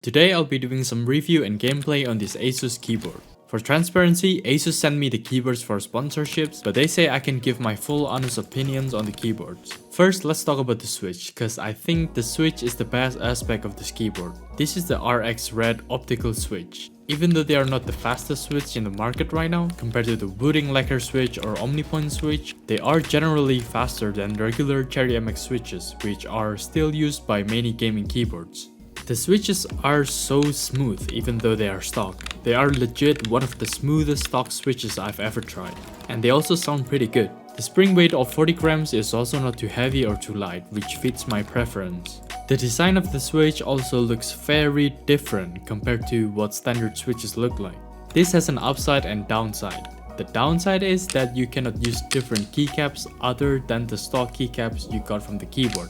Today I'll be doing some review and gameplay on this Asus keyboard. For transparency, Asus sent me the keyboards for sponsorships, but they say I can give my full honest opinions on the keyboards. First, let's talk about the switch, cause I think the switch is the best aspect of this keyboard. This is the RX Red optical switch. Even though they are not the fastest switch in the market right now, compared to the Wooting Lacquer switch or Omnipoint switch, they are generally faster than regular Cherry MX switches, which are still used by many gaming keyboards. The switches are so smooth even though they are stock. They are legit one of the smoothest stock switches I've ever tried. And they also sound pretty good. The spring weight of 40 grams is also not too heavy or too light, which fits my preference. The design of the switch also looks very different compared to what standard switches look like. This has an upside and downside. The downside is that you cannot use different keycaps other than the stock keycaps you got from the keyboard,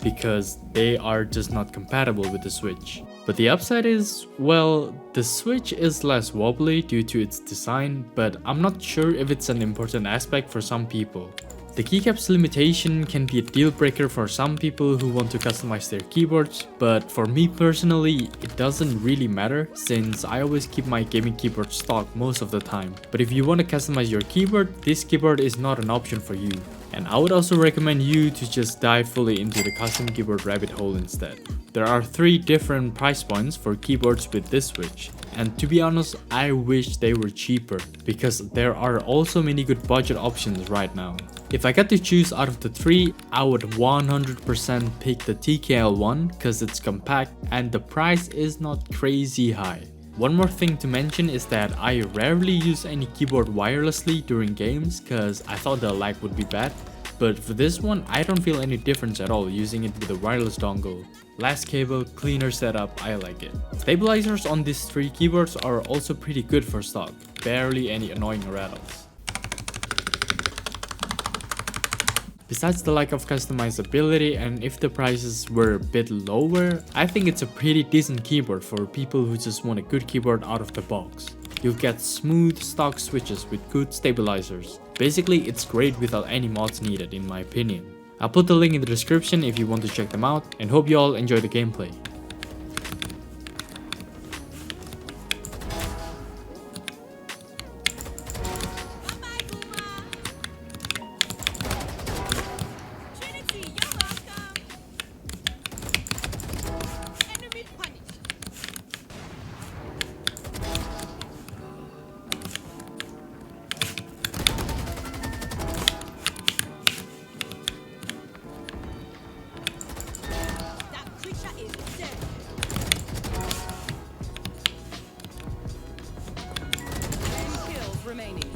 because they are just not compatible with the switch. But the upside is, well, the switch is less wobbly due to its design, but I'm not sure if it's an important aspect for some people. The keycaps limitation can be a deal breaker for some people who want to customize their keyboards, but for me personally, it doesn't really matter since I always keep my gaming keyboard stock most of the time. But if you want to customize your keyboard, this keyboard is not an option for you. And I would also recommend you to just dive fully into the custom keyboard rabbit hole instead. There are 3 different price points for keyboards with this switch, and to be honest, I wish they were cheaper, because there are also many good budget options right now. If I got to choose out of the 3, I would 100% pick the TKL one cause it's compact and the price is not crazy high. One more thing to mention is that I rarely use any keyboard wirelessly during games cause I thought the lag would be bad, but for this one I don't feel any difference at all using it with a wireless dongle. Less cable, cleaner setup, I like it. Stabilizers on these 3 keyboards are also pretty good for stock, barely any annoying rattles. Besides the lack of customizability, and if the prices were a bit lower, I think it's a pretty decent keyboard for people who just want a good keyboard out of the box. You'll get smooth stock switches with good stabilizers. Basically, it's great without any mods needed in my opinion. I'll put the link in the description if you want to check them out, and hope you all enjoy the gameplay. Remaining.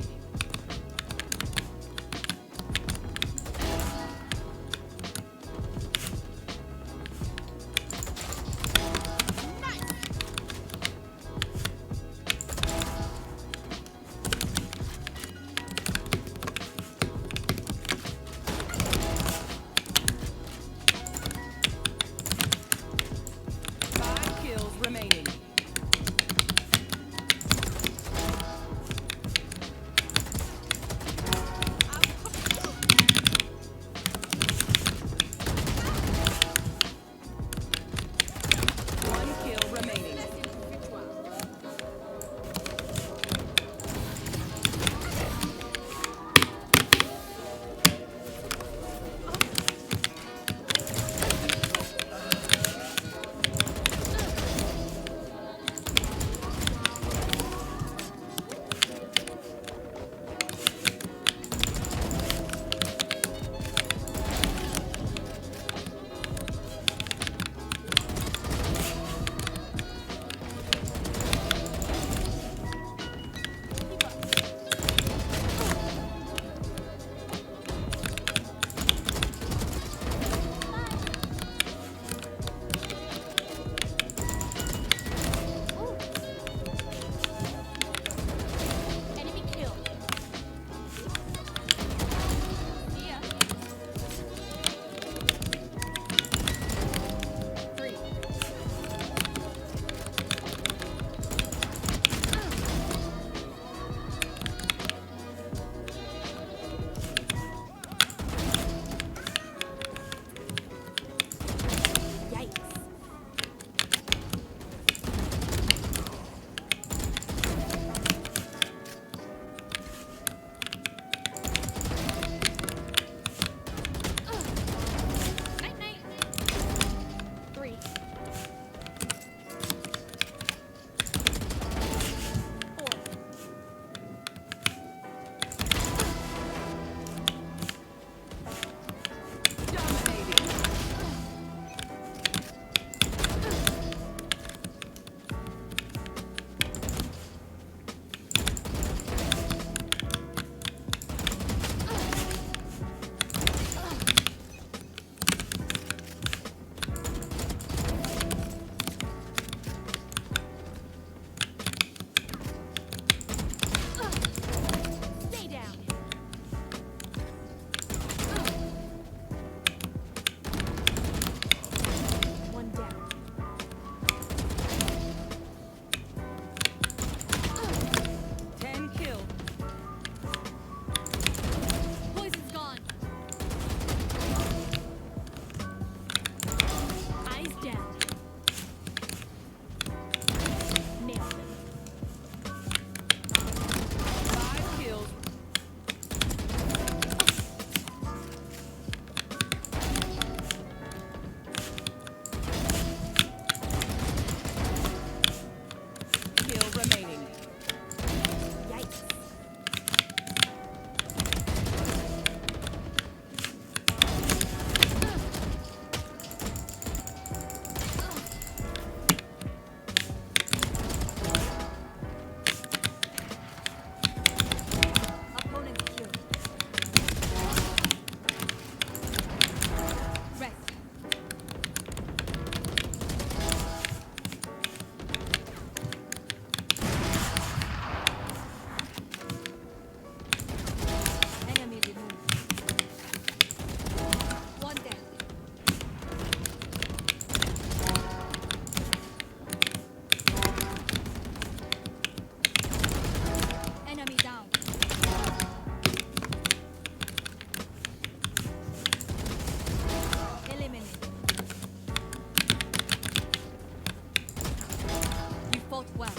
fought well.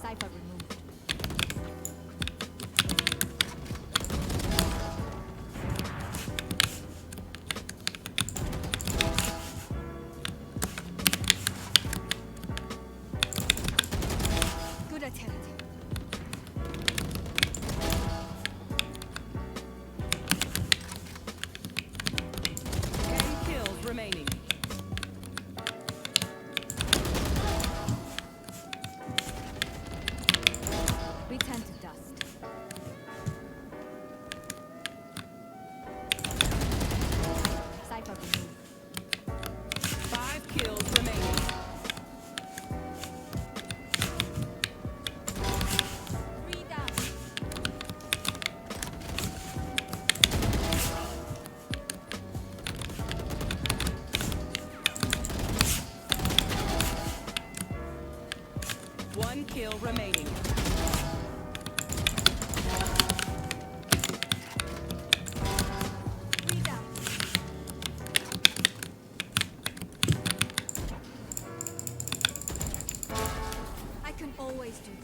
Cypher removed. Good attempt. Kills remaining. Return to dust. Cypher removed. 5 kills remaining. Three down. One kill remaining. Three down. I can always do better.